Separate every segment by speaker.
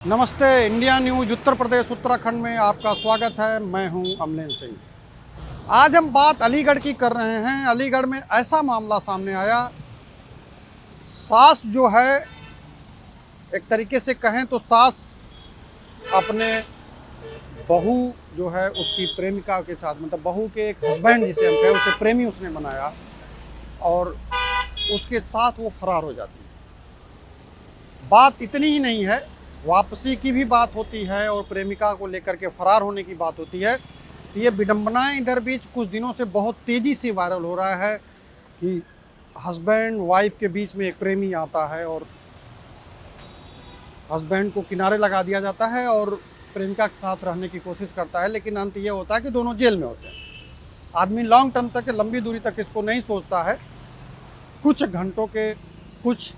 Speaker 1: नमस्ते। India news Uttar Pradesh Uttarakhand में आपका स्वागत है। मैं हूं अमलेन सिंह। आज हम बात अलीगढ़ की कर रहे हैं। अलीगढ़ में ऐसा मामला सामने आया, सास जो है, एक तरीके से कहें तो सास अपने बहू जो है उसकी प्रेमिका के साथ, मतलब बहू के एक हस्बैंड जिसे हम कहें, उसे प्रेमी उसने बनाया और उसके साथ वो फरार हो जाती है। बात इतनी ही नहीं है, वापसी की भी बात होती है और प्रेमिका को लेकर के फरार होने की बात होती है। तो ये विडंबनाएं इधर बीच कुछ दिनों से बहुत तेज़ी से वायरल हो रहा है कि हस्बैंड वाइफ के बीच में एक प्रेमी आता है और हस्बैंड को किनारे लगा दिया जाता है और प्रेमिका के साथ रहने की कोशिश करता है, लेकिन अंत ये होता है कि दोनों जेल में होते हैं। आदमी लॉन्ग टर्म तक, लंबी दूरी तक इसको नहीं सोचता है। कुछ घंटों के, कुछ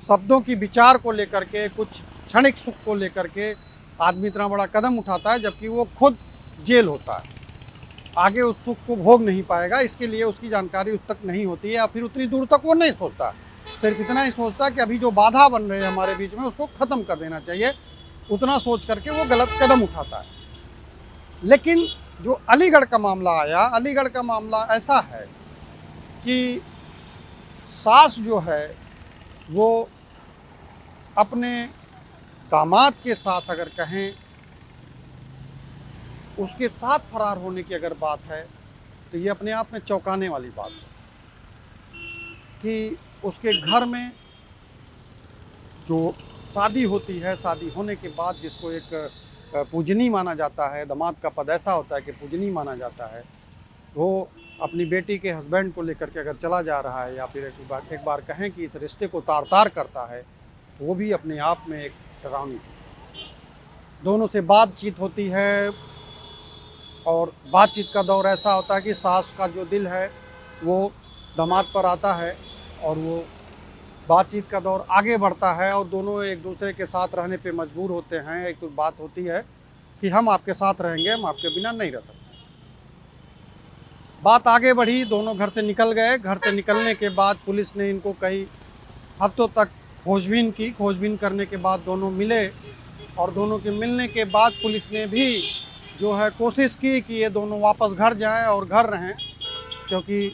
Speaker 1: शब्दों की विचार को लेकर के, कुछ क्षणिक सुख को लेकर के आदमी इतना बड़ा कदम उठाता है, जबकि वो खुद जेल होता है। आगे उस सुख को भोग नहीं पाएगा, इसके लिए उसकी जानकारी उस तक नहीं होती है या फिर उतनी दूर तक वो नहीं सोचता। सिर्फ इतना ही सोचता है कि अभी जो बाधा बन रहे हैं हमारे बीच में, उसको ख़त्म कर देना चाहिए। उतना सोच करके वो गलत कदम उठाता है। लेकिन जो अलीगढ़ का मामला आया, अलीगढ़ का मामला ऐसा है कि सास जो है वो अपने दामाद के साथ, अगर कहें उसके साथ फरार होने की अगर बात है, तो ये अपने आप में चौंकाने वाली बात है कि उसके घर में जो शादी होती है, शादी होने के बाद जिसको एक पूजनी माना जाता है, दामाद का पद ऐसा होता है कि पूजनी माना जाता है, वो अपनी बेटी के हस्बैंड को लेकर के अगर चला जा रहा है या फिर एक बार कहें कि इस रिश्ते को तार तार करता है, तो वो भी अपने आप में एक डरावनी थी। दोनों से बातचीत होती है और बातचीत का दौर ऐसा होता है कि सास का जो दिल है वो दामाद पर आता है और वो बातचीत का दौर आगे बढ़ता है और दोनों एक दूसरे के साथ रहने पे मजबूर होते हैं। एक तो बात होती है कि हम आपके साथ रहेंगे, हम आपके बिना नहीं रह सकते। बात आगे बढ़ी, दोनों घर से निकल गए। घर से निकलने के बाद पुलिस ने इनको कई हफ्तों तक खोजबीन की। खोजबीन करने के बाद दोनों मिले और दोनों के मिलने के बाद पुलिस ने भी जो है कोशिश की कि ये दोनों वापस घर जाएं और घर रहें, क्योंकि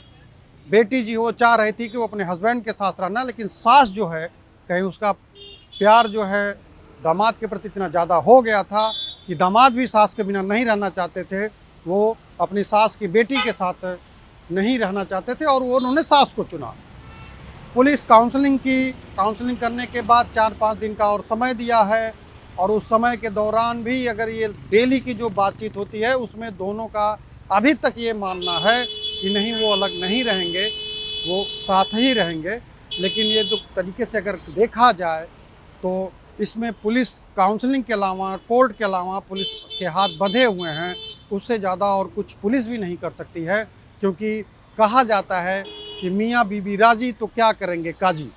Speaker 1: बेटी जी वो चाह रही थी कि वो अपने हस्बैंड के साथ रहना, लेकिन सास जो है, कहीं उसका प्यार जो है दामाद के प्रति इतना ज़्यादा हो गया था कि दामाद भी सास के बिना नहीं रहना चाहते थे। वो अपनी सास की बेटी के साथ नहीं रहना चाहते थे और वो उन्होंने सास को चुना। पुलिस काउंसलिंग की, काउंसलिंग करने के बाद 4-5 दिन का और समय दिया है और उस समय के दौरान भी अगर ये डेली की जो बातचीत होती है उसमें दोनों का अभी तक ये मानना है कि नहीं, वो अलग नहीं रहेंगे, वो साथ ही रहेंगे। लेकिन ये जो तरीके से अगर देखा जाए तो इसमें पुलिस काउंसलिंग के अलावा, कोर्ट के अलावा पुलिस के हाथ बंधे हुए हैं। उससे ज़्यादा और कुछ पुलिस भी नहीं कर सकती है, क्योंकि कहा जाता है कि मियाँ बीबी राजी तो क्या करेंगे काजी।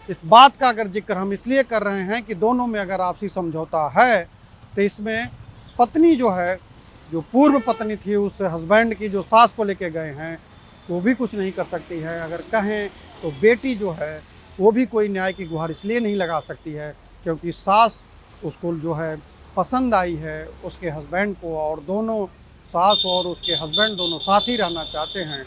Speaker 1: इस बात का अगर जिक्र हम इसलिए कर रहे हैं कि दोनों में अगर आपसी समझौता है तो इसमें पत्नी जो है, जो पूर्व पत्नी थी उस हस्बैंड की, जो सास को लेके गए हैं, वो भी कुछ नहीं कर सकती है। अगर कहें तो बेटी जो है वो भी कोई न्याय की गुहार इसलिए नहीं लगा सकती है क्योंकि सास उसको जो है पसंद आई है उसके हस्बैंड को, और दोनों सास और उसके हस्बैंड दोनों साथ ही रहना चाहते हैं।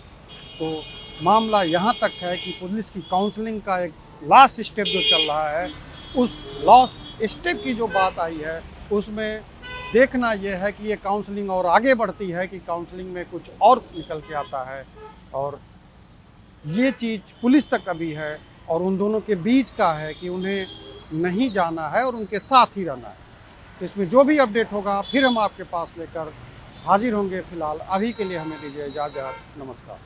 Speaker 1: तो मामला यहाँ तक है कि पुलिस की काउंसलिंग का एक लास्ट स्टेप जो चल रहा है, उस लास्ट स्टेप की जो बात आई है उसमें देखना यह है कि ये काउंसलिंग और आगे बढ़ती है कि काउंसलिंग में कुछ और निकल के आता है। और ये चीज़ पुलिस तक अभी है और उन दोनों के बीच का है कि उन्हें नहीं जाना है और उनके साथ ही रहना है। तो इसमें जो भी अपडेट होगा फिर हम आपके पास लेकर हाजिर होंगे। फिलहाल अभी के लिए हमें दीजिए इजाज़त। नमस्कार।